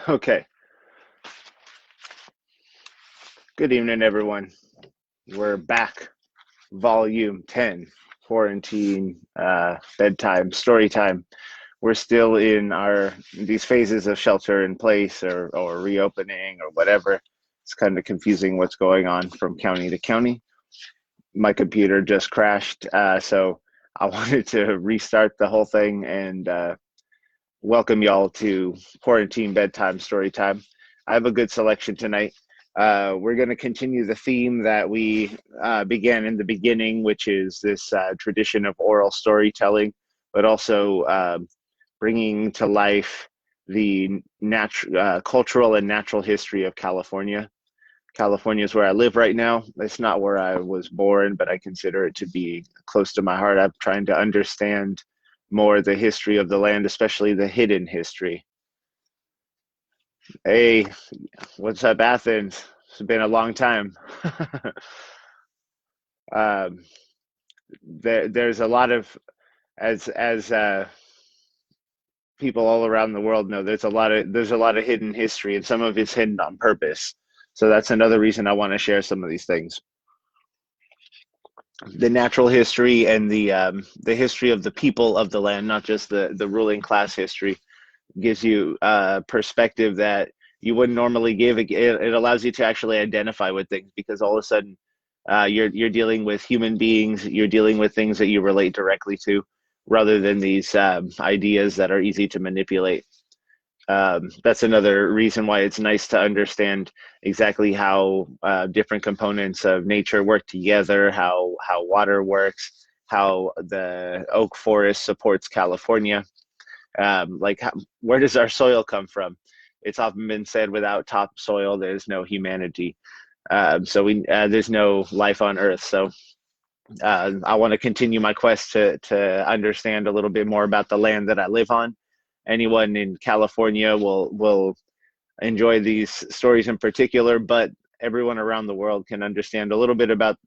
Okay. Good evening, everyone. We're back, volume 10, quarantine, bedtime, story time. We're still in these phases of shelter in place or reopening or whatever. It's kind of confusing what's going on from county to county. My computer just crashed, so I wanted to restart the whole thing and welcome y'all to quarantine bedtime story time. I have a good selection tonight. We're going to continue the theme that we began in the beginning, which is this tradition of oral storytelling, but also bringing to life the cultural and natural history of California. California is where I live right now. It's not where I was born, but I consider it to be close to my heart. I'm trying to understand more the history of the land, especially the hidden history. Hey, what's up, Athens? It's been a long time. um, there's a lot of as people all around the world know. There's a lot of hidden history, and some of it's hidden on purpose. So that's another reason I want to share some of these things. The natural history and the history of the people of the land, not just the ruling class history, gives you a perspective that you wouldn't normally give. It allows you to actually identify with things because all of a sudden you're dealing with human beings. You're dealing with things that you relate directly to, rather than these ideas that are easy to manipulate. That's another reason why it's nice to understand exactly how different components of nature work together, how water works, how the oak forest supports California. Where does our soil come from? It's often been said, without topsoil, there's no humanity. There's no life on Earth. So I want to continue my quest to understand a little bit more about the land that I live on. Anyone in California will enjoy these stories in particular, but everyone around the world can understand a little bit about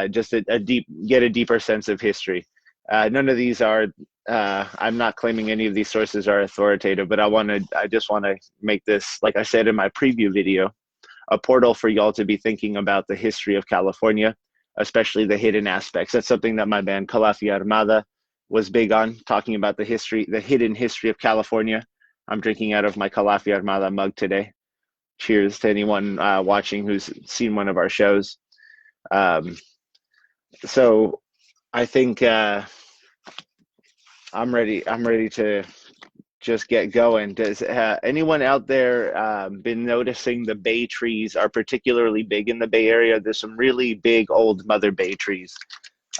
just get a deeper sense of history. None of these are. I'm not claiming any of these sources are authoritative, but I just want to make this, like I said in my preview video, a portal for y'all to be thinking about the history of California, especially the hidden aspects. That's something that my band Calafia Armada was big on, talking about the hidden history of California. I'm drinking out of my Calafia Armada mug today. Cheers to anyone watching who's seen one of our shows. Um, so I think I'm ready. I'm ready to just get going. Does anyone out there been noticing the bay trees are particularly big in the Bay Area? There's some really big old mother bay trees.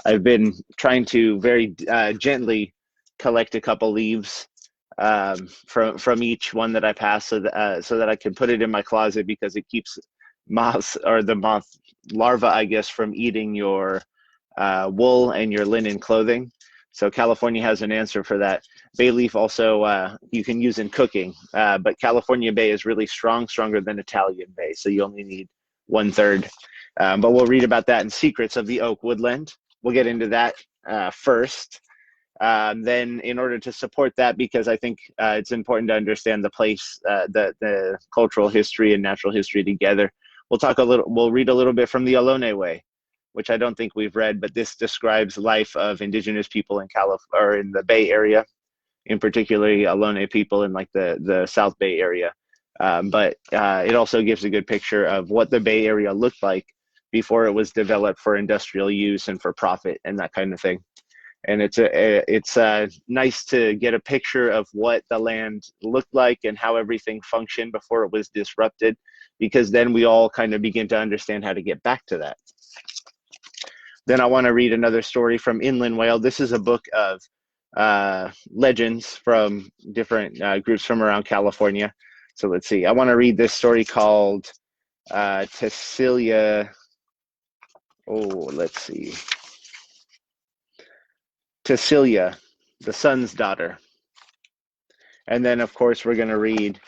I've been trying to very gently collect a couple leaves from each one that I pass, so that I can put it in my closet, because it keeps moths, or the moth larva, I guess, from eating your wool and your linen clothing. So California has an answer for that. Bay leaf also you can use in cooking, but California bay is really strong, stronger than Italian bay. So you only need 1/3. But we'll read about that in Secrets of the Oak Woodland. We'll get into that first. Then, in order to support that, because I think it's important to understand the place, the cultural history and natural history together, we'll read a little bit from the Ohlone Way, which I don't think we've read, but this describes life of indigenous people in or in the Bay Area, in particularly Ohlone people in like the South Bay Area. But it also gives a good picture of what the Bay Area looked like before it was developed for industrial use and for profit and that kind of thing. And it's nice to get a picture of what the land looked like and how everything functioned before it was disrupted, because then we all kind of begin to understand how to get back to that. Then I want to read another story from Inland Whale. This is a book of legends from different groups from around California. So let's see. I want to read this story called Tessilia. Oh, let's see. Tessilia, the sun's daughter. And then, of course, we're going to read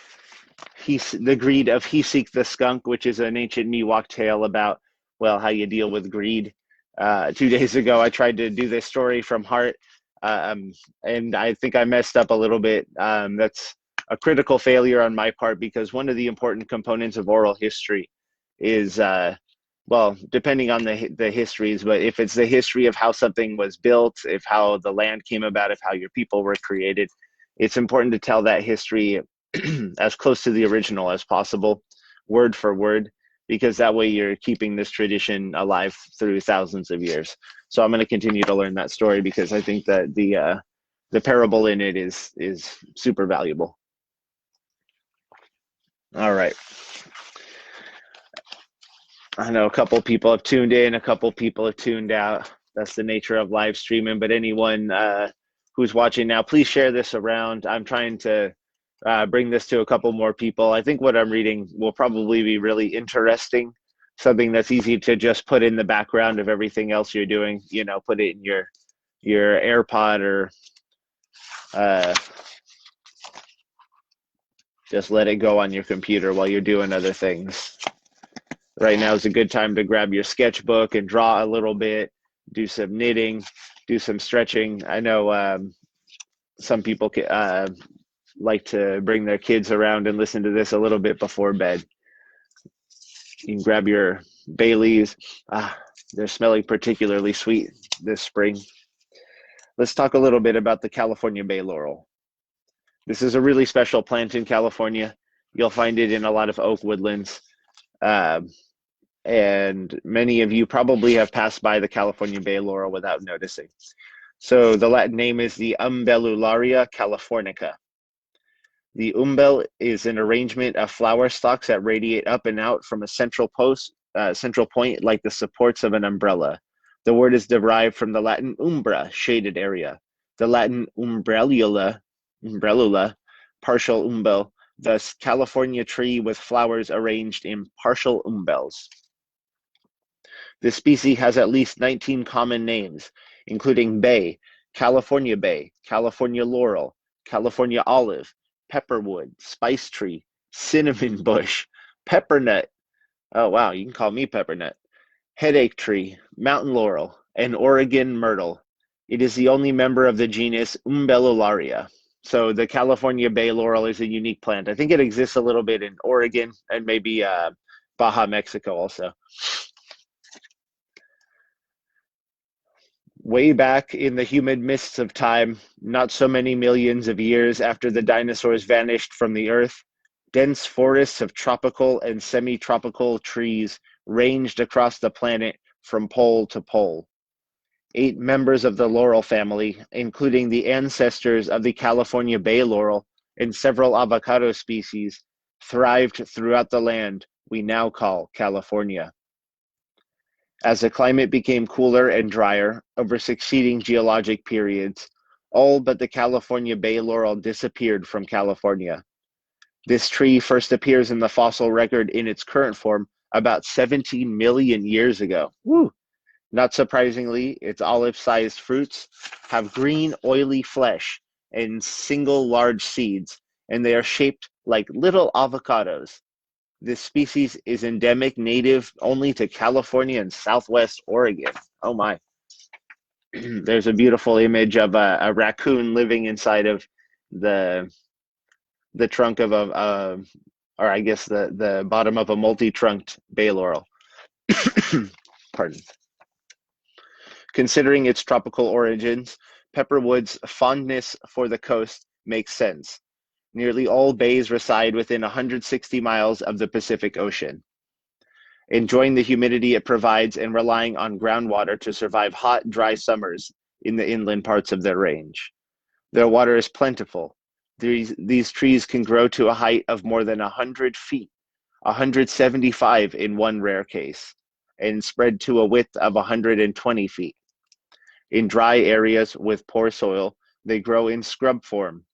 The Greed of Hisik the Skunk, which is an ancient Miwok tale about, well, how you deal with greed. 2 days ago, I tried to do this story from heart, and I think I messed up a little bit. That's a critical failure on my part, because one of the important components of oral history is well, depending on the histories, but if it's the history of how something was built, if how the land came about, if how your people were created, it's important to tell that history as close to the original as possible, word for word, because that way you're keeping this tradition alive through thousands of years. So I'm going to continue to learn that story because I think that the parable in it is super valuable. All right. I know a couple people have tuned in, a couple people have tuned out. That's the nature of live streaming. But anyone who's watching now, please share this around. I'm trying to bring this to a couple more people. I think what I'm reading will probably be really interesting, something that's easy to just put in the background of everything else you're doing. You know, put it in your AirPod or just let it go on your computer while you're doing other things. Right now is a good time to grab your sketchbook and draw a little bit, do some knitting, do some stretching. I know some people like to bring their kids around and listen to this a little bit before bed. You can grab your bay leaves. They're smelling particularly sweet this spring. Let's talk a little bit about the California bay laurel. This is a really special plant in California. You'll find it in a lot of oak woodlands. And many of you probably have passed by the California bay laurel without noticing. So the Latin name is the Umbellularia californica. The umbel is an arrangement of flower stalks that radiate up and out from a central point like the supports of an umbrella. The word is derived from the Latin umbra, shaded area. The Latin umbrellula, partial umbel, thus California tree with flowers arranged in partial umbels. This species has at least 19 common names, including bay, California laurel, California olive, pepperwood, spice tree, cinnamon bush, peppernut. Oh, wow, you can call me peppernut. Headache tree, mountain laurel, and Oregon myrtle. It is the only member of the genus Umbellularia. So the California bay laurel is a unique plant. I think it exists a little bit in Oregon and maybe Baja, Mexico also. Way back in the humid mists of time, not so many millions of years after the dinosaurs vanished from the earth, dense forests of tropical and semi-tropical trees ranged across the planet from pole to pole. 8 members of the laurel family, including the ancestors of the California bay laurel and several avocado species, thrived throughout the land we now call California. As the climate became cooler and drier over succeeding geologic periods, all but the California bay laurel disappeared from California. This tree first appears in the fossil record in its current form about 17 million years ago. Woo! Not surprisingly, its olive-sized fruits have green, oily flesh and single large seeds, and they are shaped like little avocados. This species is endemic, native only to California and Southwest Oregon. Oh my. There's a beautiful image of a raccoon living inside of the trunk of or I guess the bottom of a multi-trunked bay laurel. Pardon. Considering its tropical origins, Pepperwood's fondness for the coast makes sense. Nearly all bays reside within 160 miles of the Pacific Ocean. Enjoying the humidity it provides and relying on groundwater to survive hot, dry summers in the inland parts of their range. Their water is plentiful. These trees can grow to a height of more than 100 feet, 175 in one rare case, and spread to a width of 120 feet. In dry areas with poor soil, they grow in scrub form.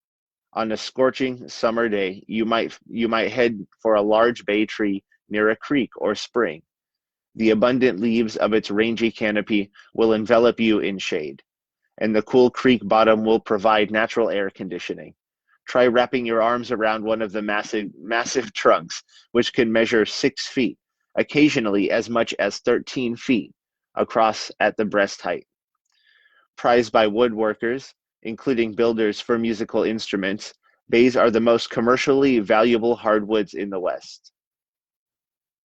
On a scorching summer day, you might head for a large bay tree near a creek or spring. The abundant leaves of its rangy canopy will envelop you in shade, and the cool creek bottom will provide natural air conditioning. Try wrapping your arms around one of the massive trunks, which can measure 6 feet, occasionally as much as 13 feet, across at the breast height. Prized by woodworkers, including builders for musical instruments, Bays are the most commercially valuable hardwoods in the West.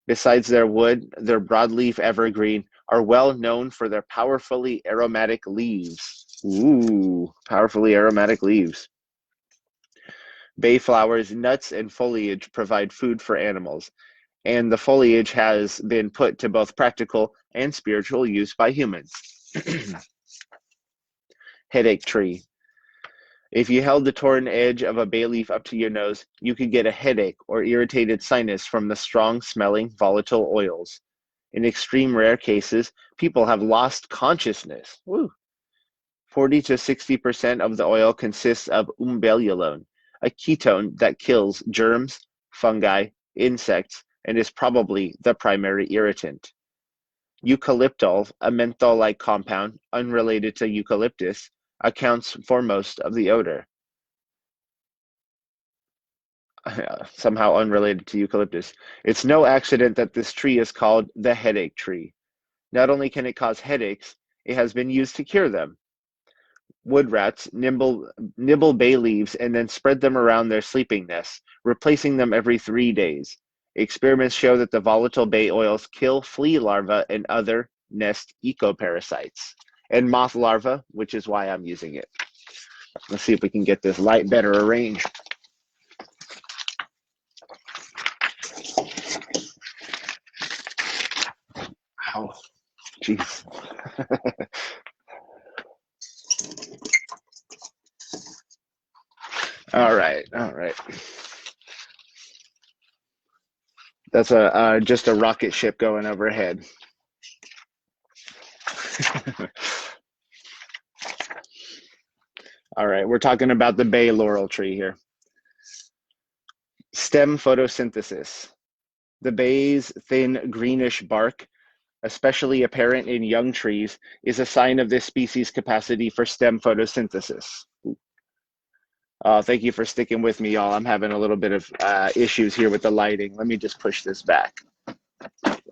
Besides their wood, their broadleaf evergreen are well known for their powerfully aromatic leaves. Ooh, powerfully aromatic leaves. Bay flowers, nuts, and foliage provide food for animals, and the foliage has been put to both practical and spiritual use by humans. Headache tree. If you held the torn edge of a bay leaf up to your nose, you could get a headache or irritated sinus from the strong-smelling volatile oils. In extreme rare cases, people have lost consciousness. Woo. 40 to 60% of the oil consists of umbellulone, a ketone that kills germs, fungi, insects, and is probably the primary irritant. Eucalyptol, a menthol-like compound unrelated to eucalyptus, accounts for most of the odor. Somehow unrelated to eucalyptus. It's no accident that this tree is called the headache tree. Not only can it cause headaches, it has been used to cure them. Wood rats nibble bay leaves and then spread them around their sleeping nests, replacing them every 3 days. Experiments show that the volatile bay oils kill flea larvae and other nest ecoparasites, and moth larvae, which is why I'm using it. Let's see if we can get this light better arranged. Ow, jeez. All right. That's just a rocket ship going overhead. All right, we're talking about the bay laurel tree here. Stem photosynthesis. The bay's thin greenish bark, especially apparent in young trees, is a sign of this species' capacity for stem photosynthesis. Thank you for sticking with me, y'all. I'm having a little bit of issues here with the lighting. Let me just push this back.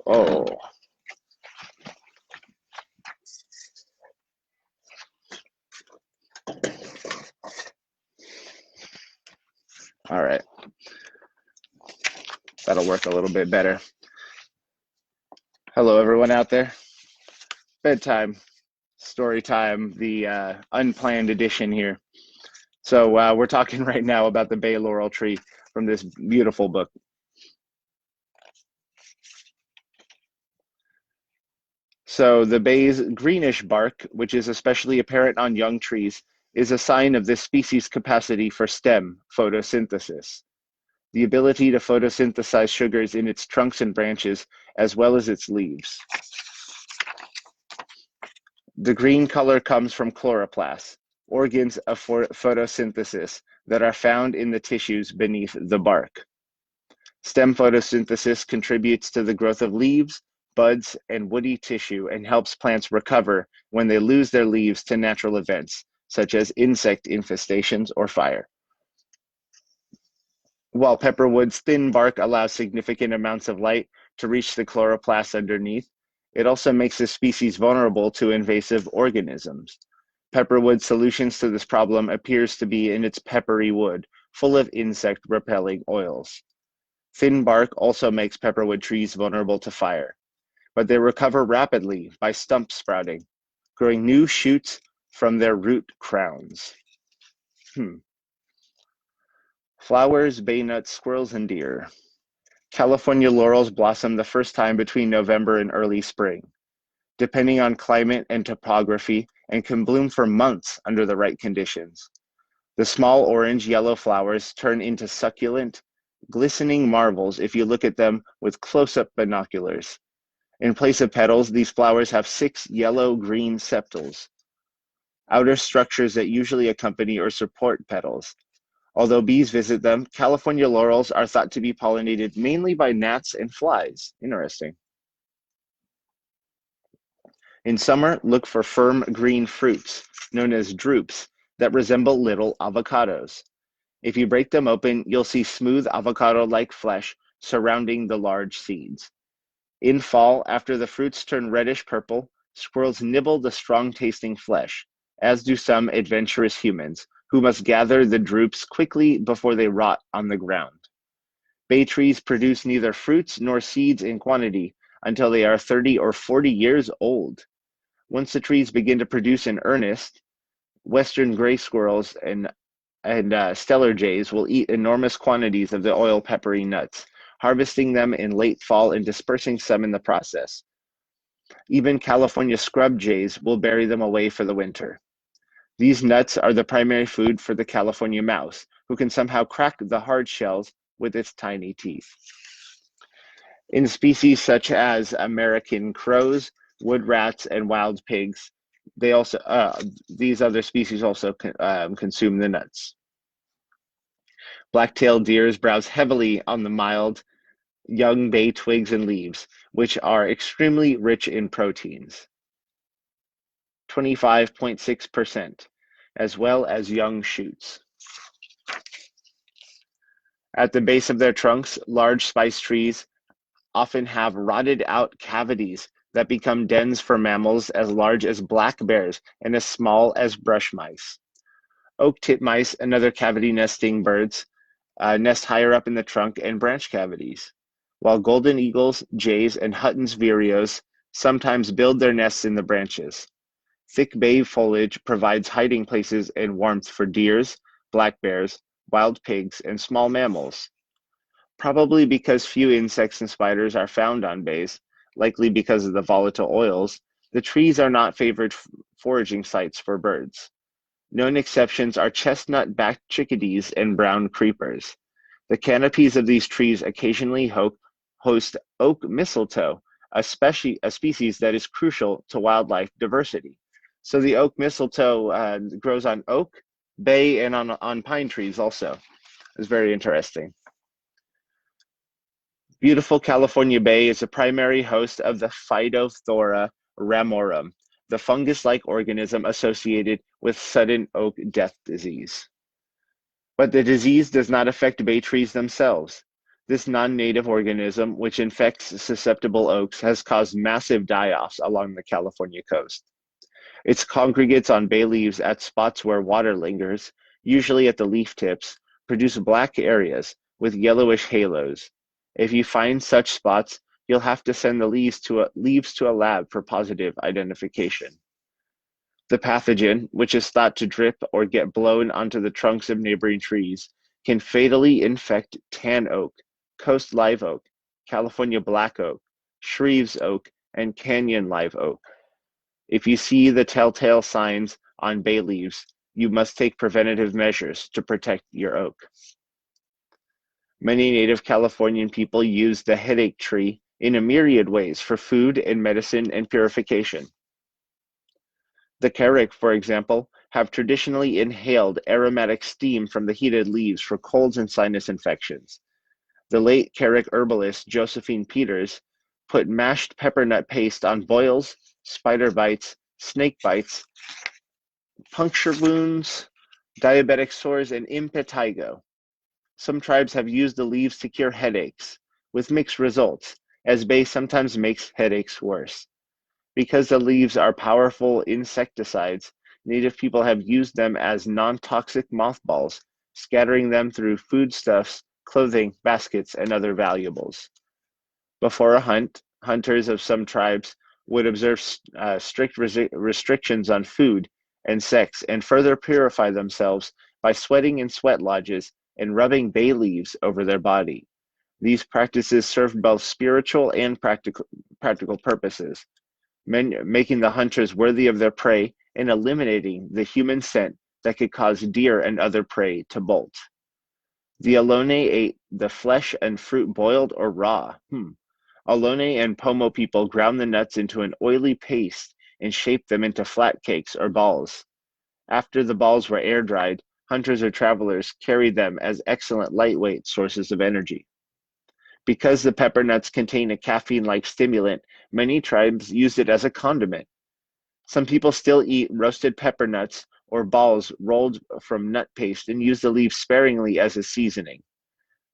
Oh. All right. That'll work a little bit better. Hello, everyone out there. Bedtime Storytime, the unplanned edition here. So we're talking right now about the bay laurel tree from this beautiful book. So the bay's greenish bark, which is especially apparent on young trees, is a sign of this species' capacity for stem photosynthesis, the ability to photosynthesize sugars in its trunks and branches, as well as its leaves. The green color comes from chloroplasts, organs of photosynthesis that are found in the tissues beneath the bark. Stem photosynthesis contributes to the growth of leaves, buds, and woody tissue and helps plants recover when they lose their leaves to natural events, such as insect infestations or fire. While pepperwood's thin bark allows significant amounts of light to reach the chloroplasts underneath, it also makes the species vulnerable to invasive organisms. Pepperwood's solutions to this problem appears to be in its peppery wood, full of insect-repelling oils. Thin bark also makes pepperwood trees vulnerable to fire, but they recover rapidly by stump sprouting, growing new shoots from their root crowns. Flowers, bay nuts, squirrels, and deer. California laurels blossom the first time between November and early spring, depending on climate and topography, and can bloom for months under the right conditions. The small orange-yellow flowers turn into succulent, glistening marvels if you look at them with close-up binoculars. In place of petals, these flowers have 6 yellow-green sepals, outer structures that usually accompany or support petals. Although bees visit them, California laurels are thought to be pollinated mainly by gnats and flies. Interesting. In summer, look for firm green fruits, known as drupes, that resemble little avocados. If you break them open, you'll see smooth avocado-like flesh surrounding the large seeds. In fall, after the fruits turn reddish-purple, squirrels nibble the strong-tasting flesh, as do some adventurous humans, who must gather the drupes quickly before they rot on the ground. Bay trees produce neither fruits nor seeds in quantity until they are 30 or 40 years old. Once the trees begin to produce in earnest, western gray squirrels and stellar jays will eat enormous quantities of the oil peppery nuts, harvesting them in late fall and dispersing some in the process. Even California scrub jays will bury them away for the winter. These nuts are the primary food for the California mouse, who can somehow crack the hard shells with its tiny teeth. In species such as American crows, wood rats, and wild pigs, these other species also consume the nuts. Black-tailed deers browse heavily on the mild, young bay twigs and leaves, which are extremely rich in proteins, 25.6%, as well as young shoots. At the base of their trunks, large spice trees often have rotted out cavities that become dens for mammals as large as black bears and as small as brush mice. Oak titmice and other cavity nesting birds nest higher up in the trunk and branch cavities, while golden eagles, jays, and Hutton's vireos sometimes build their nests in the branches. Thick bay foliage provides hiding places and warmth for deers, black bears, wild pigs, and small mammals. Probably because few insects and spiders are found on bays, likely because of the volatile oils, the trees are not favored foraging sites for birds. Known exceptions are chestnut-backed chickadees and brown creepers. The canopies of these trees occasionally host oak mistletoe, a species that is crucial to wildlife diversity. So the oak mistletoe grows on oak, bay, and on pine trees also. It's very interesting. Beautiful California Bay is a primary host of the Phytophthora ramorum, the fungus-like organism associated with sudden oak death disease. But the disease does not affect bay trees themselves. This non-native organism, which infects susceptible oaks, has caused massive die-offs along the California coast. It congregates on bay leaves at spots where water lingers, usually at the leaf tips, produce black areas with yellowish halos. If you find such spots, you'll have to send the leaves to a lab for positive identification. The pathogen, which is thought to drip or get blown onto the trunks of neighboring trees, can fatally infect tan oak, coast live oak, California black oak, Shreve's oak, and canyon live oak. If you see the telltale signs on bay leaves, you must take preventative measures to protect your oak. Many native Californian people use the headache tree in a myriad ways for food and medicine and purification. The Carrick, for example, have traditionally inhaled aromatic steam from the heated leaves for colds and sinus infections. The late Carrick herbalist Josephine Peters put mashed peppernut paste on boils, spider bites, snake bites, puncture wounds, diabetic sores, and impetigo. Some tribes have used the leaves to cure headaches, with mixed results, as bay sometimes makes headaches worse. Because the leaves are powerful insecticides, native people have used them as non-toxic mothballs, scattering them through foodstuffs, clothing, baskets, and other valuables. Before a hunt, hunters of some tribes would observe strict restrictions on food and sex and further purify themselves by sweating in sweat lodges and rubbing bay leaves over their body. These practices served both spiritual and practical purposes, making the hunters worthy of their prey and eliminating the human scent that could cause deer and other prey to bolt. The Ohlone ate the flesh and fruit boiled or raw. Ohlone and Pomo people ground the nuts into an oily paste and shaped them into flat cakes or balls. After the balls were air-dried, hunters or travelers carried them as excellent lightweight sources of energy. Because the pepper nuts contain a caffeine-like stimulant, many tribes used it as a condiment. Some people still eat roasted pepper nuts or balls rolled from nut paste and use the leaves sparingly as a seasoning.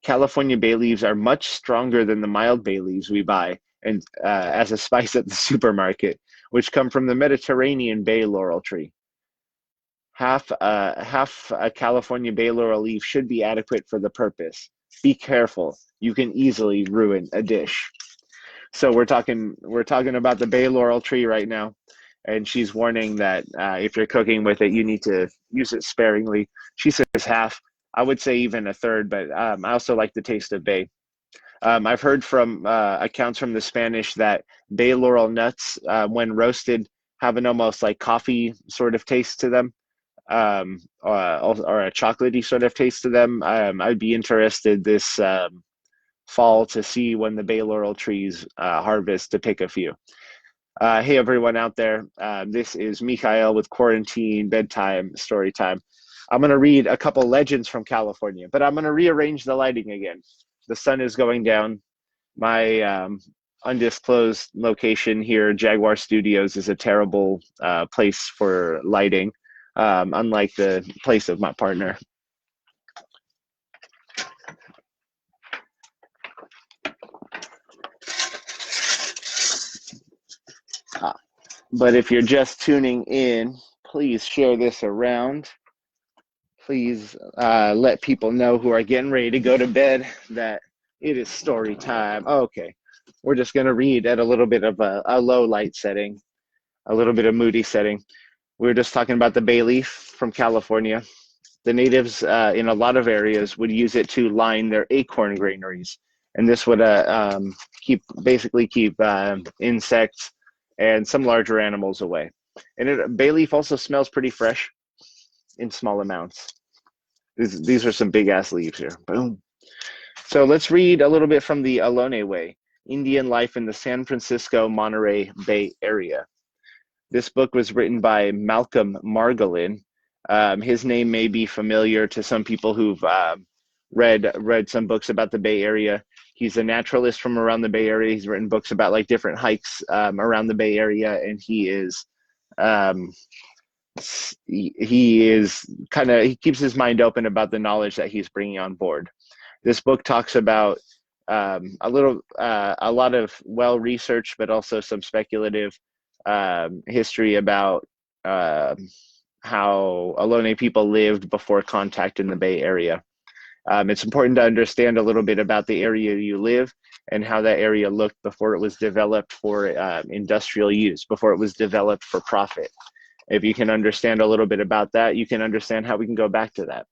California bay leaves are much stronger than the mild bay leaves we buy and as a spice at the supermarket, which come from the Mediterranean bay laurel tree. Half a California bay laurel leaf should be adequate for the purpose. Be careful. You can easily ruin a dish. So we're talking about the bay laurel tree right now, and she's warning that if you're cooking with it, you need to use it sparingly. She says half. I would say even a third, but I also like the taste of bay. I've heard from accounts from the Spanish that bay laurel nuts, when roasted, have an almost like coffee sort of taste to them, or a chocolatey sort of taste to them. I'd be interested this fall to see when the bay laurel trees harvest to pick a few. Hey, everyone out there. This is Mikhail with Quarantine Bedtime Storytime. I'm going to read a couple legends from California, but I'm going to rearrange the lighting again. The sun is going down. My undisclosed location here, Jaguar Studios, is a terrible place for lighting, unlike the place of my partner. But if you're just tuning in, please share this around. Please let people know who are getting ready to go to bed that it is story time. Okay, we're just going to read at a little bit of a low light setting, a little bit of moody setting. We were just talking about the bay leaf from California. The natives in a lot of areas would use it to line their acorn granaries, and this would basically keep insects and some larger animals away. And bay leaf also smells pretty fresh in small amounts. These are some big ass leaves here. Boom. So let's read a little bit from the Ohlone Way, Indian Life in the San Francisco Monterey Bay Area. This book was written by Malcolm Margolin. His name may be familiar to some people who've read some books about the Bay Area. He's a naturalist from around the Bay Area. He's written books about like different hikes around the Bay Area, and he keeps his mind open about the knowledge that he's bringing on board. This book talks about a lot of well-researched, but also some speculative history about how Ohlone people lived before contact in the Bay Area. It's important to understand a little bit about the area you live and how that area looked before it was developed for industrial use, before it was developed for profit. If you can understand a little bit about that, you can understand how we can go back to that.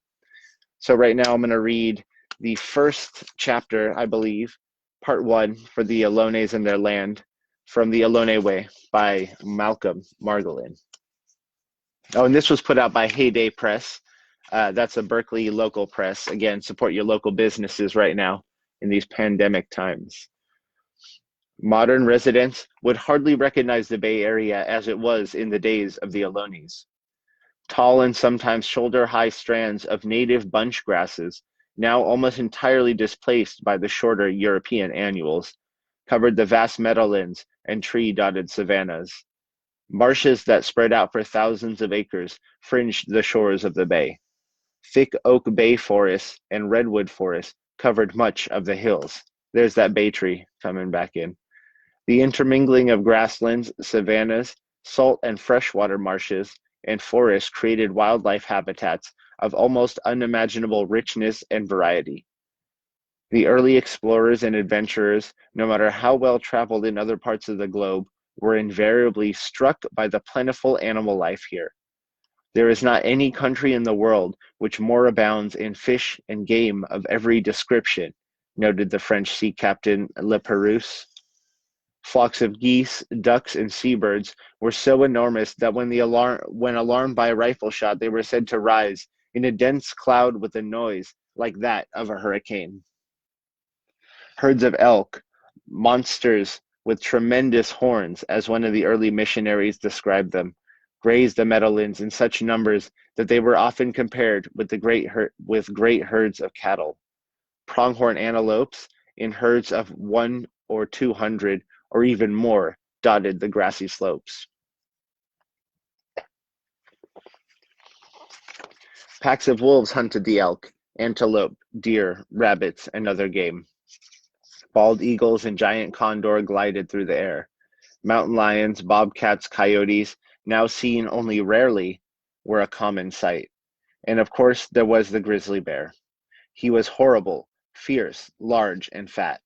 So right now I'm going to read the first chapter, I believe, part 1 for the Ohlones and their land from the Ohlone Way by Malcolm Margolin. Oh, and this was put out by Heyday Press. That's a Berkeley local press. Again, support your local businesses right now in these pandemic times. Modern residents would hardly recognize the Bay Area as it was in the days of the Ohlones. Tall and sometimes shoulder-high strands of native bunch grasses, now almost entirely displaced by the shorter European annuals, covered the vast meadowlands and tree-dotted savannas. Marshes that spread out for thousands of acres fringed the shores of the bay. Thick oak bay forests and redwood forests covered much of the hills. There's that bay tree coming back in. The intermingling of grasslands, savannas, salt and freshwater marshes, and forests created wildlife habitats of almost unimaginable richness and variety. The early explorers and adventurers, no matter how well traveled in other parts of the globe, were invariably struck by the plentiful animal life here. There is not any country in the world which more abounds in fish and game of every description, noted the French sea captain Le Perouse. Flocks of geese, ducks, and seabirds were so enormous that when alarmed by a rifle shot, they were said to rise in a dense cloud with a noise like that of a hurricane. Herds of elk, monsters with tremendous horns, as one of the early missionaries described them, grazed the meadowlands in such numbers that they were often compared with great herds of cattle. Pronghorn antelopes, in herds of 100 or 200 or even more, dotted the grassy slopes. Packs of wolves hunted the elk, antelope, deer, rabbits, and other game. Bald eagles and giant condor glided through the air. Mountain lions, bobcats, coyotes, now seen only rarely, were a common sight. And of course, there was the grizzly bear. He was horrible, fierce, large, and fat,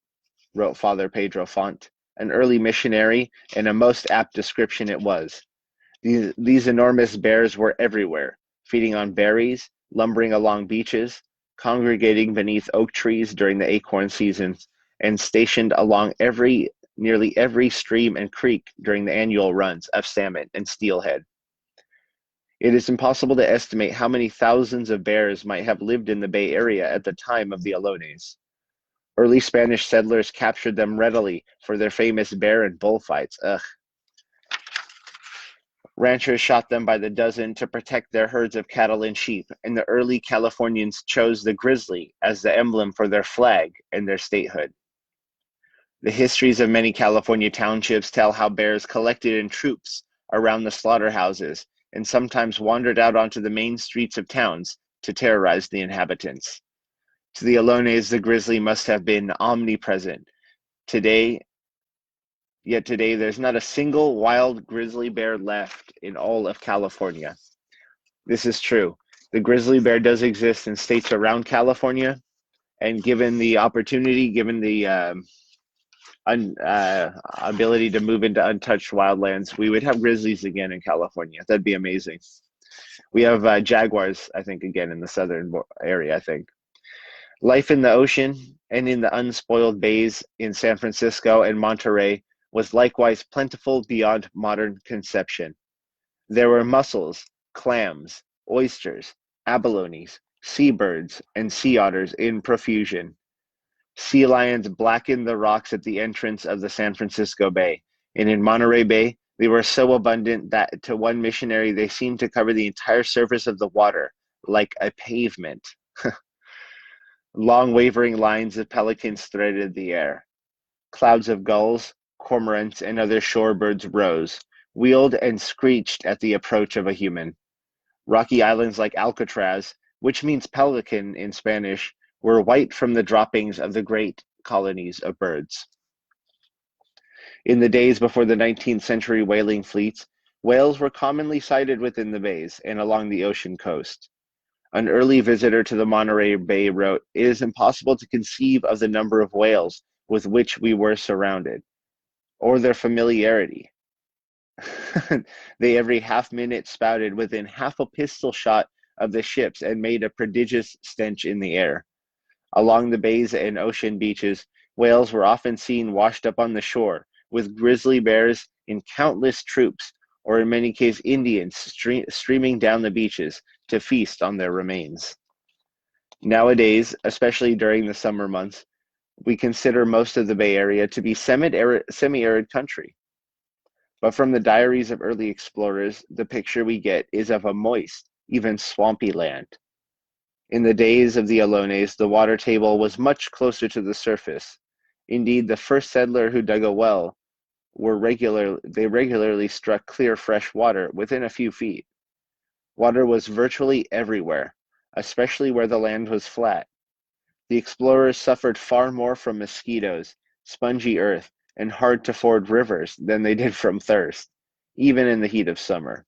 wrote Father Pedro Font, an early missionary, and a most apt description it was. These enormous bears were everywhere, feeding on berries, lumbering along beaches, congregating beneath oak trees during the acorn seasons, and stationed along nearly every stream and creek during the annual runs of salmon and steelhead. It is impossible to estimate how many thousands of bears might have lived in the Bay Area at the time of the Ohlones. Early Spanish settlers captured them readily for their famous bear and bullfights. Ugh. Ranchers shot them by the dozen to protect their herds of cattle and sheep, and the early Californians chose the grizzly as the emblem for their flag and their statehood. The histories of many California townships tell how bears collected in troops around the slaughterhouses and sometimes wandered out onto the main streets of towns to terrorize the inhabitants. To the Ohlones, the grizzly must have been omnipresent. Yet today, there's not a single wild grizzly bear left in all of California. This is true. The grizzly bear does exist in states around California, and given the opportunity, given the ability to move into untouched wildlands, we would have grizzlies again in California. That'd be amazing. We have jaguars, I think, again in the southern area, I think. Life in the ocean and in the unspoiled bays in San Francisco and Monterey was likewise plentiful beyond modern conception. There were mussels, clams, oysters, abalones, seabirds, and sea otters in profusion. Sea lions blackened the rocks at the entrance of the San Francisco Bay, and in Monterey Bay, they were so abundant that to one missionary they seemed to cover the entire surface of the water, like a pavement. Long wavering lines of pelicans threaded the air. Clouds of gulls, cormorants, and other shorebirds rose, wheeled and screeched at the approach of a human. Rocky islands like Alcatraz, which means pelican in Spanish, were white from the droppings of the great colonies of birds. In the days before the 19th century whaling fleets, whales were commonly sighted within the bays and along the ocean coast. An early visitor to the Monterey Bay wrote, "It is impossible to conceive of the number of whales with which we were surrounded, or their familiarity. They every half minute spouted within half a pistol shot of the ships and made a prodigious stench in the air. Along the bays and ocean beaches, whales were often seen washed up on the shore, with grizzly bears in countless troops, or in many cases Indians streaming down the beaches to feast on their remains." Nowadays, especially during the summer months, we consider most of the Bay Area to be semi-arid country. But from the diaries of early explorers, the picture we get is of a moist, even swampy land. In the days of the Ohlones, the water table was much closer to the surface. Indeed, the first settler who dug a well regularly struck clear fresh water within a few feet. Water was virtually everywhere, especially where the land was flat. The explorers suffered far more from mosquitoes, spongy earth, and hard-to-ford rivers than they did from thirst, even in the heat of summer.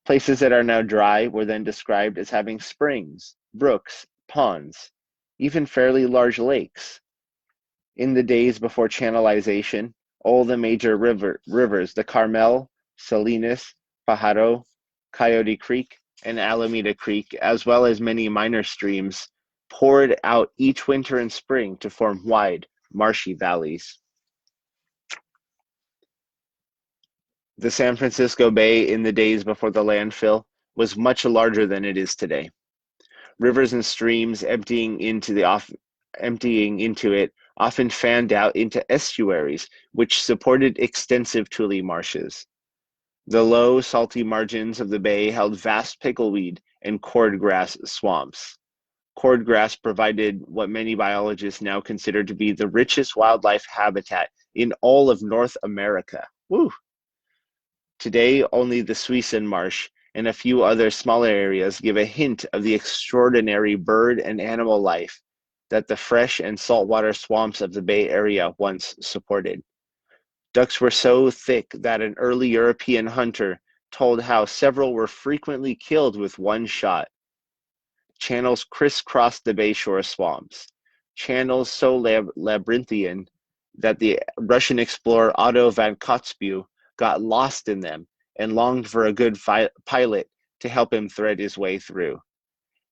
Places that are now dry were then described as having springs, brooks, ponds, even fairly large lakes. In the days before channelization, all the major rivers, the Carmel, Salinas, Pajaro, Coyote Creek, and Alameda Creek, as well as many minor streams, poured out each winter and spring to form wide, marshy valleys. The San Francisco Bay in the days before the landfill was much larger than it is today. Rivers and streams emptying into it often fanned out into estuaries, which supported extensive tule marshes. The low, salty margins of the bay held vast pickleweed and cordgrass swamps. Cordgrass provided what many biologists now consider to be the richest wildlife habitat in all of North America. Woo! Today, only the Suisun Marsh and a few other smaller areas give a hint of the extraordinary bird and animal life that the fresh and saltwater swamps of the Bay Area once supported. Ducks were so thick that an early European hunter told how several were frequently killed with one shot. Channels crisscrossed the bayshore swamps, channels so labyrinthian that the Russian explorer Otto von Kotzebue got lost in them and longed for a good pilot to help him thread his way through.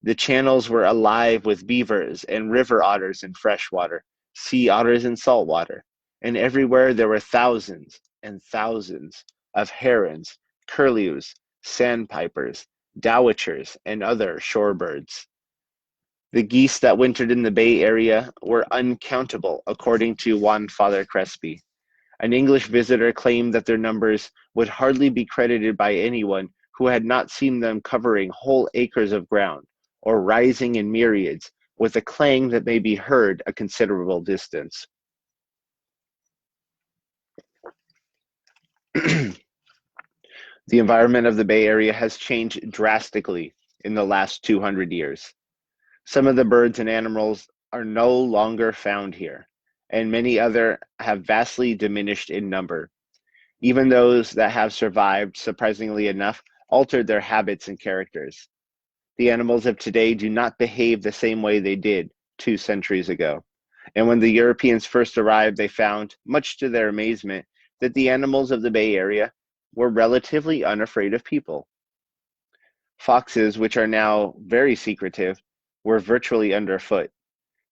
The channels were alive with beavers and river otters in freshwater, sea otters in saltwater, and everywhere there were thousands and thousands of herons, curlews, sandpipers, dowitchers, and other shorebirds. The geese that wintered in the Bay Area were uncountable, according to one Father Crespi. An English visitor claimed that their numbers would hardly be credited by anyone who had not seen them covering whole acres of ground, or rising in myriads with a clang that may be heard a considerable distance. The environment of the Bay Area has changed drastically in the last 200 years. Some of the birds and animals are no longer found here, and many other have vastly diminished in number. Even those that have survived, surprisingly enough, altered their habits and characters. The animals of today do not behave the same way they did 2 centuries ago. And when the Europeans first arrived, they found, much to their amazement, that the animals of the Bay Area were relatively unafraid of people. Foxes, which are now very secretive, were virtually underfoot.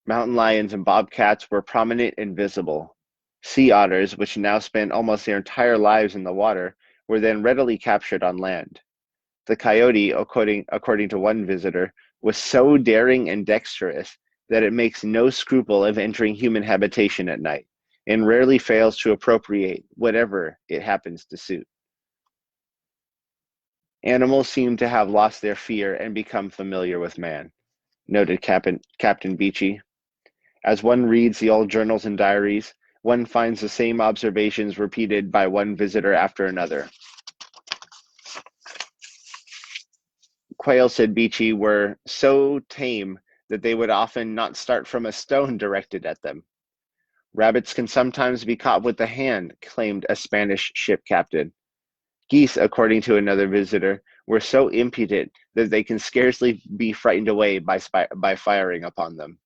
Mountain lions and bobcats were prominent and visible. Sea otters, which now spend almost their entire lives in the water, were then readily captured on land. The coyote, according to one visitor, was so daring and dexterous that it makes no scruple of entering human habitation at night, and rarely fails to appropriate whatever it happens to suit. Animals seem to have lost their fear and become familiar with man, noted Captain Beechey. As one reads the old journals and diaries, one finds the same observations repeated by one visitor after another. Quail, said Beechey, were so tame that they would often not start from a stone directed at them. Rabbits can sometimes be caught with the hand, claimed a Spanish ship captain. Geese, according to another visitor, were so impudent that they can scarcely be frightened away by firing upon them.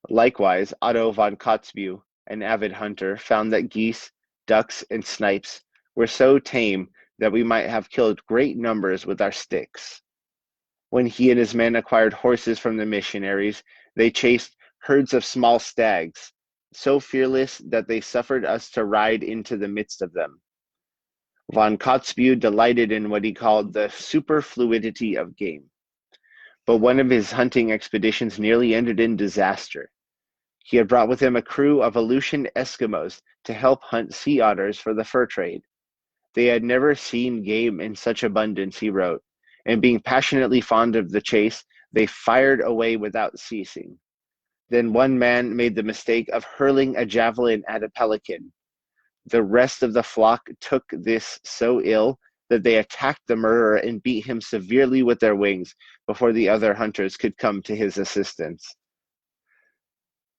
Likewise, Otto von Kotzebue, an avid hunter, found that geese, ducks, and snipes were so tame that we might have killed great numbers with our sticks. When he and his men acquired horses from the missionaries, they chased herds of small stags, so fearless that they suffered us to ride into the midst of them. Von Kotzebue delighted in what he called the superfluidity of game. But one of his hunting expeditions nearly ended in disaster. He had brought with him a crew of Aleutian Eskimos to help hunt sea otters for the fur trade. They had never seen game in such abundance, he wrote, and being passionately fond of the chase, they fired away without ceasing. Then one man made the mistake of hurling a javelin at a pelican. The rest of the flock took this so ill that they attacked the murderer and beat him severely with their wings before the other hunters could come to his assistance.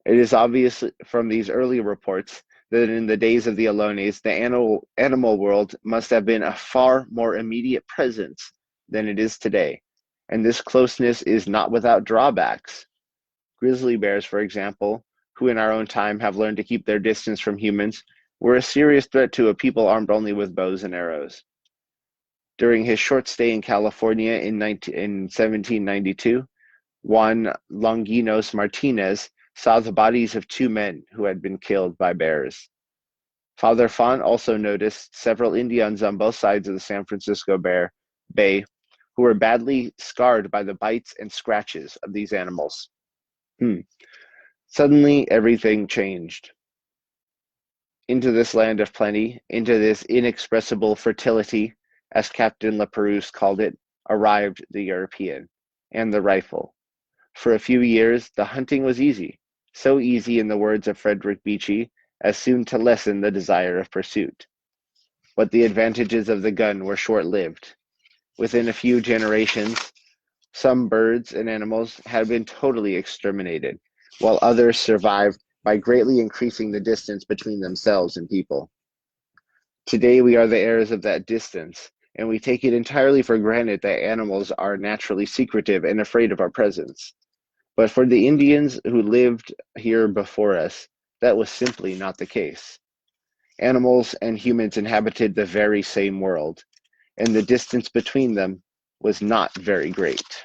It is obvious from these early reports that in the days of the Ohlone, the animal world must have been a far more immediate presence than it is today, and this closeness is not without drawbacks. Grizzly bears, for example, who in our own time have learned to keep their distance from humans, were a serious threat to a people armed only with bows and arrows. During his short stay in California in 1792, Juan Longinos Martinez saw the bodies of 2 men who had been killed by bears. Father Fawns also noticed several Indians on both sides of the San Francisco Bay who were badly scarred by the bites and scratches of these animals. Suddenly, everything changed. Into this land of plenty, into this inexpressible fertility, as Captain Laperouse called it, arrived the European and the rifle. For a few years, the hunting was easy, so easy, in the words of Frederick Beechey, as soon to lessen the desire of pursuit. But the advantages of the gun were short-lived. Within a few generations, some birds and animals had been totally exterminated, while others survived by greatly increasing the distance between themselves and people. Today we are the heirs of that distance, and we take it entirely for granted that animals are naturally secretive and afraid of our presence. But for the Indians who lived here before us, that was simply not the case. Animals and humans inhabited the very same world, and the distance between them was not very great.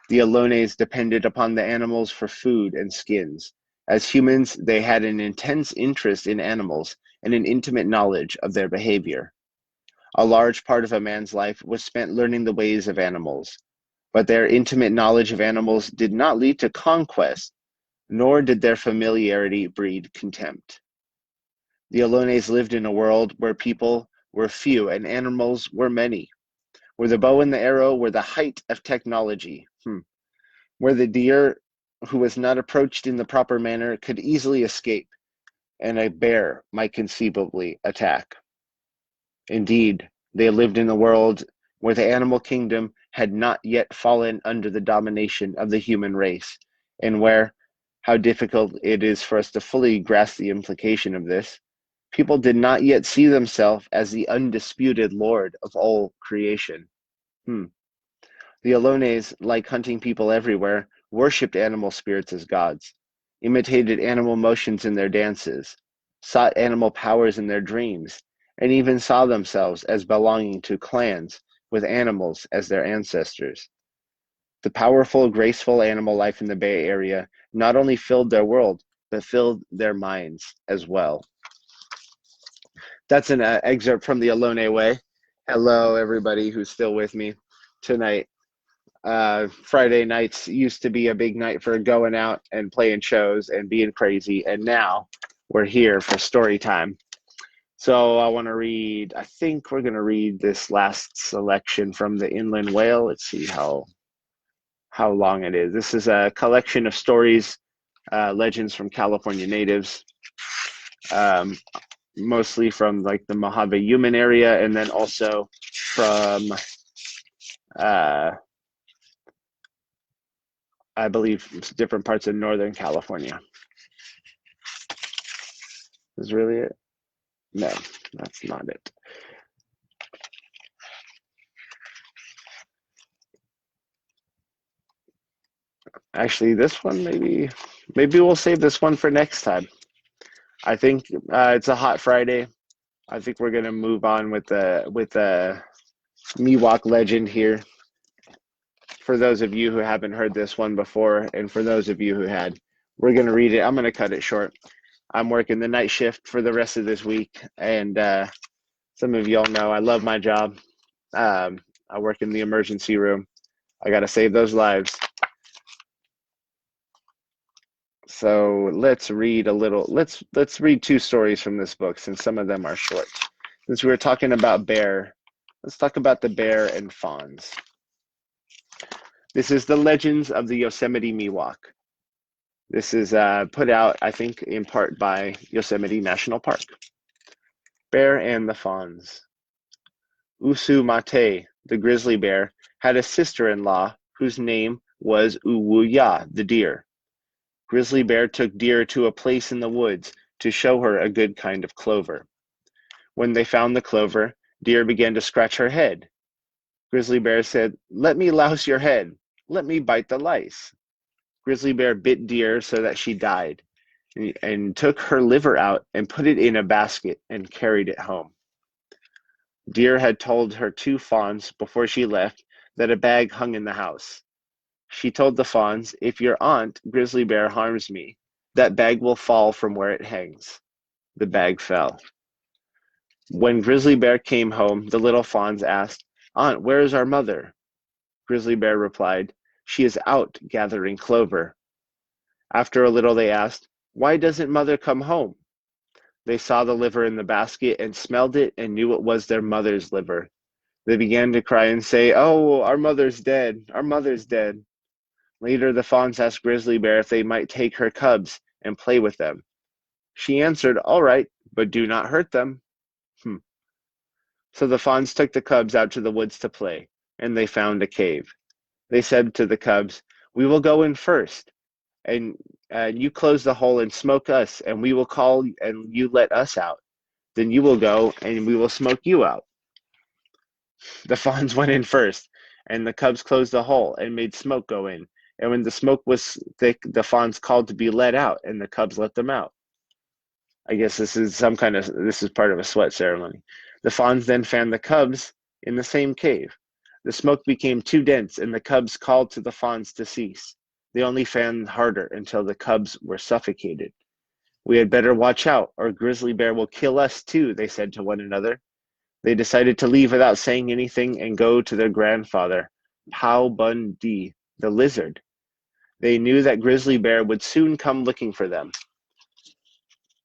The Olones depended upon the animals for food and skins. As humans, they had an intense interest in animals and an intimate knowledge of their behavior. A large part of a man's life was spent learning the ways of animals, but their intimate knowledge of animals did not lead to conquest, nor did their familiarity breed contempt. The Olones lived in a world where people were few and animals were many, where the bow and the arrow were the height of technology, where the deer, who was not approached in the proper manner, could easily escape, and a bear might conceivably attack. Indeed, they lived in a world where the animal kingdom had not yet fallen under the domination of the human race, and where, how difficult it is for us to fully grasp the implication of this, people did not yet see themselves as the undisputed lord of all creation. The Olones, like hunting people everywhere, worshipped animal spirits as gods, imitated animal motions in their dances, sought animal powers in their dreams, and even saw themselves as belonging to clans with animals as their ancestors. The powerful, graceful animal life in the Bay Area not only filled their world, but filled their minds as well. That's an excerpt from the Ohlone Way. Hello, everybody who's still with me tonight. Friday nights used to be a big night for going out and playing shows and being crazy, and now we're here for story time. So I think we're going to read this last selection from the Inland Whale. Let's see how long it is. This is a collection of stories, legends from California natives, mostly from like the Mojave Human area, and then also from I believe different parts of Northern California. Is really it? No, that's not it. Actually, this one maybe we'll save this one for next time. I think it's a hot Friday. I think we're gonna move on with the Miwok legend here. For those of you who haven't heard this one before, and for those of you who had, we're gonna read it. I'm gonna cut it short. I'm working the night shift for the rest of this week, and some of y'all know I love my job. I work in the emergency room. I gotta save those lives. So let's read a little. Let's read two stories from this book, since some of them are short. Since we were talking about bear, let's talk about the bear and fawns. This is the Legends of the Yosemite Miwok. This is put out, I think, in part by Yosemite National Park. Bear and the Fawns. Usu Mate, the grizzly bear, had a sister-in-law whose name was Uwuya, the deer. Grizzly Bear took Deer to a place in the woods to show her a good kind of clover. When they found the clover, Deer began to scratch her head. Grizzly Bear said, "Let me louse your head. Let me bite the lice." Grizzly Bear bit Deer so that she died, and took her liver out and put it in a basket and carried it home. Deer had told her two fawns before she left that a bag hung in the house. She told the fawns, "If your aunt, Grizzly Bear, harms me, that bag will fall from where it hangs." The bag fell. When Grizzly Bear came home, the little fawns asked, "Aunt, where is our mother?" Grizzly Bear replied, "She is out gathering clover." After a little they asked, "Why doesn't mother come home?" They saw the liver in the basket and smelled it and knew it was their mother's liver. They began to cry and say, "Oh, our mother's dead, our mother's dead." Later, the fawns asked Grizzly Bear if they might take her cubs and play with them. She answered, "All right, but do not hurt them." So the fawns took the cubs out to the woods to play, and they found a cave. They said to the cubs, "We will go in first, and you close the hole and smoke us, and we will call, and you let us out. Then you will go, and we will smoke you out." The fawns went in first, and the cubs closed the hole and made smoke go in. And when the smoke was thick, the fawns called to be let out, and the cubs let them out. I guess this is part of a sweat ceremony. The fawns then fanned the cubs in the same cave. The smoke became too dense, and the cubs called to the fawns to cease. They only fanned harder until the cubs were suffocated. We had better watch out, or Grizzly Bear will kill us too, they said to one another. They decided to leave without saying anything and go to their grandfather, Pau Bun Di, the lizard. They knew that Grizzly Bear would soon come looking for them.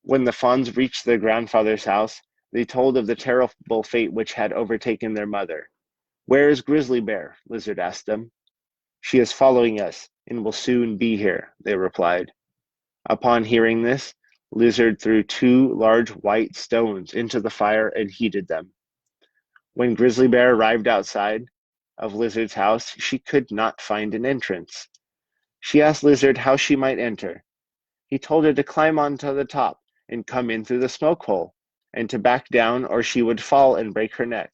When the fawns reached their grandfather's house, they told of the terrible fate which had overtaken their mother. Where is Grizzly Bear? Lizard asked them. She is following us and will soon be here, they replied. Upon hearing this, Lizard threw 2 large white stones into the fire and heated them. When Grizzly Bear arrived outside of Lizard's house, she could not find an entrance. She asked Lizard how she might enter. He told her to climb onto the top and come in through the smoke hole, and to back down or she would fall and break her neck.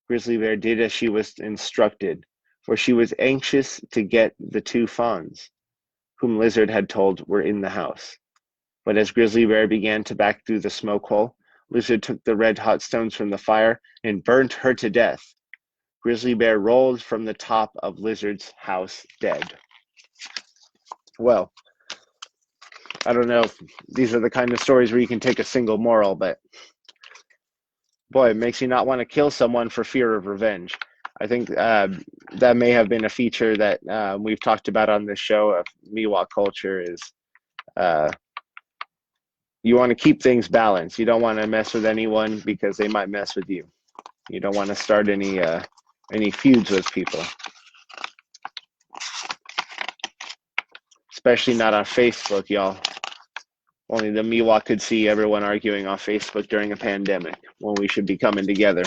Grizzly Bear did as she was instructed, for she was anxious to get the 2 fawns, whom Lizard had told were in the house. But as Grizzly Bear began to back through the smoke hole, Lizard took the red-hot stones from the fire and burnt her to death. Grizzly Bear rolled from the top of Lizard's house dead. Well, I don't know if these are the kind of stories where you can take a single moral, but boy, it makes you not want to kill someone for fear of revenge. I think that may have been a feature that we've talked about on this show of Miwok culture is you want to keep things balanced. You don't want to mess with anyone because they might mess with you. You don't want to start any feuds with people, especially not on Facebook, y'all. Only the Miwok could see everyone arguing on Facebook during a pandemic when we should be coming together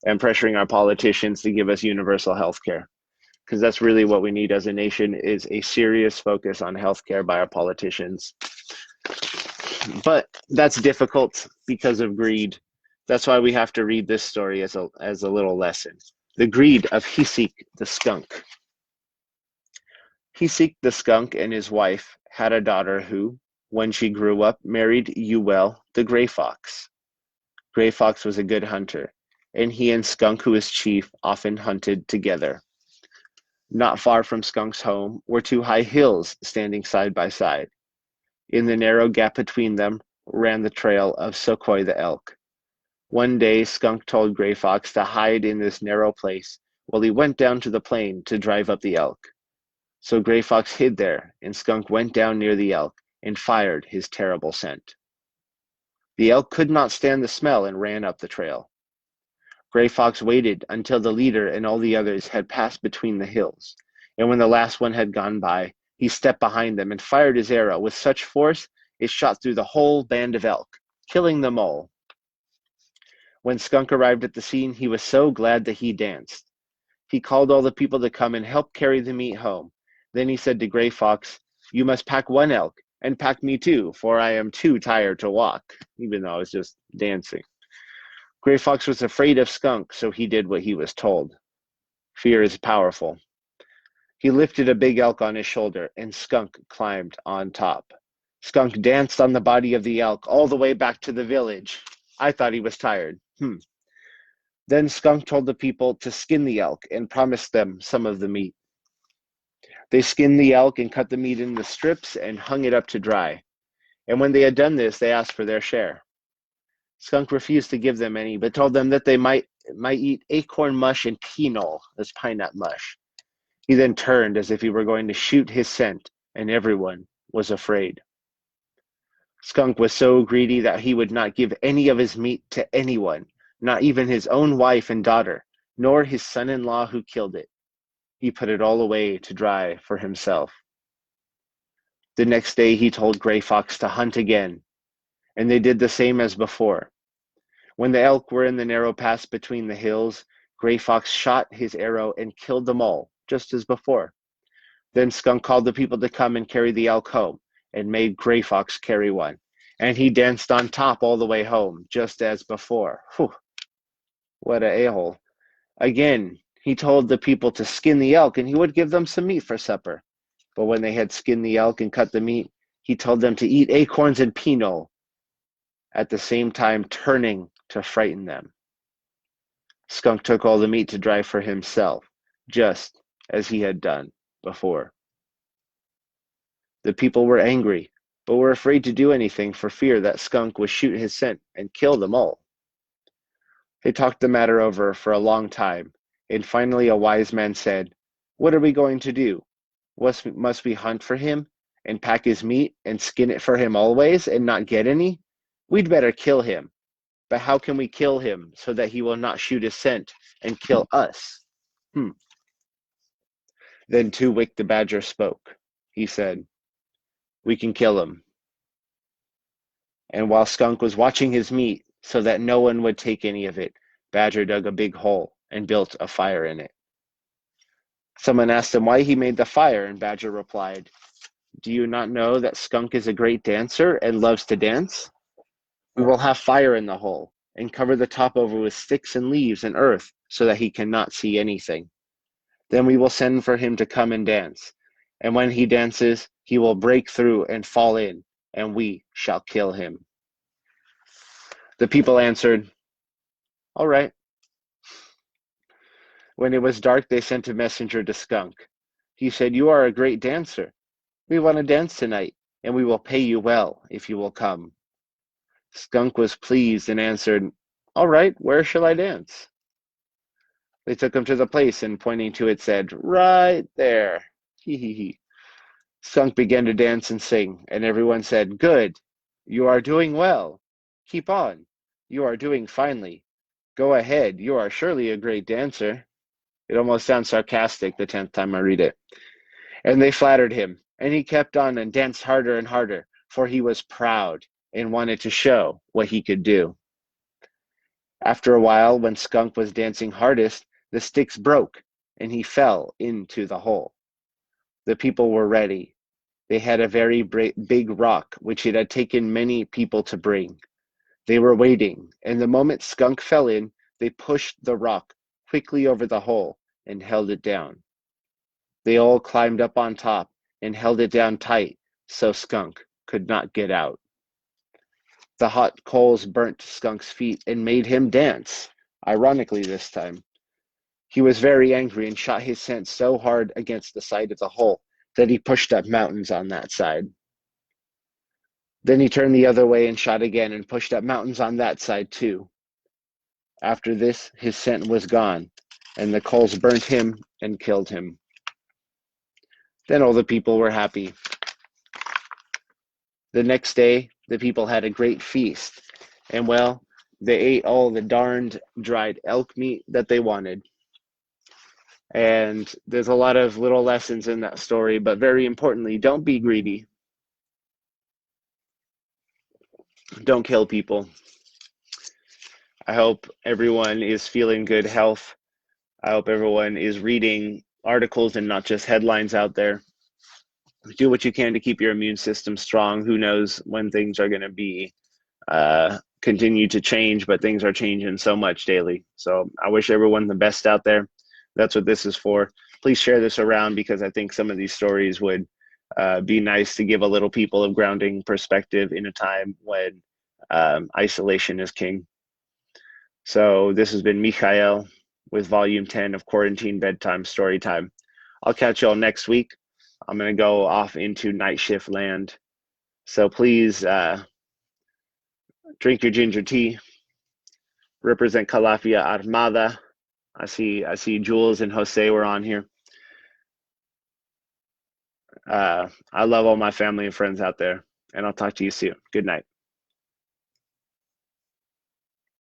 and pressuring our politicians to give us universal health care. Because that's really what we need as a nation is a serious focus on health care by our politicians. But that's difficult because of greed. That's why we have to read this story as a little lesson. The greed of Hisik the skunk. Hisik the skunk and his wife had a daughter who, when she grew up, married Uwell the gray fox. Gray Fox was a good hunter, and he and Skunk, who was chief, often hunted together. Not far from Skunk's home were 2 high hills standing side by side. In the narrow gap between them ran the trail of Sokoy the elk. One day, Skunk told Gray Fox to hide in this narrow place while he went down to the plain to drive up the elk. So Gray Fox hid there, and Skunk went down near the elk and fired his terrible scent. The elk could not stand the smell and ran up the trail. Gray Fox waited until the leader and all the others had passed between the hills, and when the last one had gone by, he stepped behind them and fired his arrow with such force it shot through the whole band of elk, killing them all. When Skunk arrived at the scene, he was so glad that he danced. He called all the people to come and help carry the meat home. Then he said to Gray Fox, "You must pack 1 elk, and pack me too, for I am too tired to walk," even though I was just dancing. Gray Fox was afraid of Skunk, so he did what he was told. Fear is powerful. He lifted a big elk on his shoulder, and Skunk climbed on top. Skunk danced on the body of the elk all the way back to the village. I thought he was tired. Then Skunk told the people to skin the elk and promised them some of the meat. They skinned the elk and cut the meat into strips and hung it up to dry. And when they had done this, they asked for their share. Skunk refused to give them any, but told them that they might eat acorn mush and pinole, as pine-nut mush. He then turned as if he were going to shoot his scent, and everyone was afraid. Skunk was so greedy that he would not give any of his meat to anyone, not even his own wife and daughter, nor his son-in-law who killed it. He put it all away to dry for himself. The next day he told Gray Fox to hunt again, and they did the same as before. When the elk were in the narrow pass between the hills, Gray Fox shot his arrow and killed them all, just as before. Then Skunk called the people to come and carry the elk home, and made Gray Fox carry one. And he danced on top all the way home, just as before. Whew, what a a-hole. Again, he told the people to skin the elk and he would give them some meat for supper. But when they had skinned the elk and cut the meat, he told them to eat acorns and pinot, at the same time turning to frighten them. Skunk took all the meat to dry for himself, just as he had done before. The people were angry, but were afraid to do anything for fear that Skunk would shoot his scent and kill them all. They talked the matter over for a long time, and finally a wise man said, "What are we going to do? Must we hunt for him and pack his meat and skin it for him always and not get any? We'd better kill him. But how can we kill him so that he will not shoot his scent and kill us?" Then Two Wick the Badger spoke. He said, "We can kill him." And while Skunk was watching his meat so that no one would take any of it, Badger dug a big hole and built a fire in it. Someone asked him why he made the fire, and Badger replied, "Do you not know that Skunk is a great dancer and loves to dance? We will have fire in the hole and cover the top over with sticks and leaves and earth so that he cannot see anything. Then we will send for him to come and dance. And when he dances, he will break through and fall in, and we shall kill him." The people answered, "All right." When it was dark, they sent a messenger to Skunk. He said, "You are a great dancer. We want to dance tonight, and we will pay you well if you will come." Skunk was pleased and answered, "All right, where shall I dance?" They took him to the place and pointing to it said, "Right there." Hee hee hee. Skunk began to dance and sing, and everyone said, "Good. You are doing well. Keep on. You are doing finely. Go ahead. You are surely a great dancer." It almost sounds sarcastic the 10th time I read it. And they flattered him, and he kept on and danced harder and harder, for he was proud and wanted to show what he could do. After a while, when Skunk was dancing hardest, the sticks broke, and he fell into the hole. The people were ready. They had a very big rock, which it had taken many people to bring. They were waiting, and the moment Skunk fell in, they pushed the rock quickly over the hole and held it down. They all climbed up on top and held it down tight so Skunk could not get out. The hot coals burnt Skunk's feet and made him dance, ironically this time. He was very angry and shot his scent so hard against the side of the hole that he pushed up mountains on that side. Then he turned the other way and shot again and pushed up mountains on that side too. After this, his scent was gone, and the coals burnt him and killed him. Then all the people were happy. The next day, the people had a great feast, and well, they ate all the darned dried elk meat that they wanted. And there's a lot of little lessons in that story, but very importantly, don't be greedy. Don't kill people. I hope everyone is feeling good health. I hope everyone is reading articles and not just headlines out there. Do what you can to keep your immune system strong. Who knows when things are going to be continue to change, but things are changing so much daily. So I wish everyone the best out there. That's what this is for. Please share this around because I think some of these stories would be nice to give a little people of grounding perspective in a time when isolation is king. So this has been Michael with Volume 10 of Quarantine Bedtime Storytime. I'll catch y'all next week. I'm going to go off into night shift land. So please drink your ginger tea. Represent Calafia Armada. I see Jules and Jose were on here. I love all my family and friends out there, and I'll talk to you soon. Good night.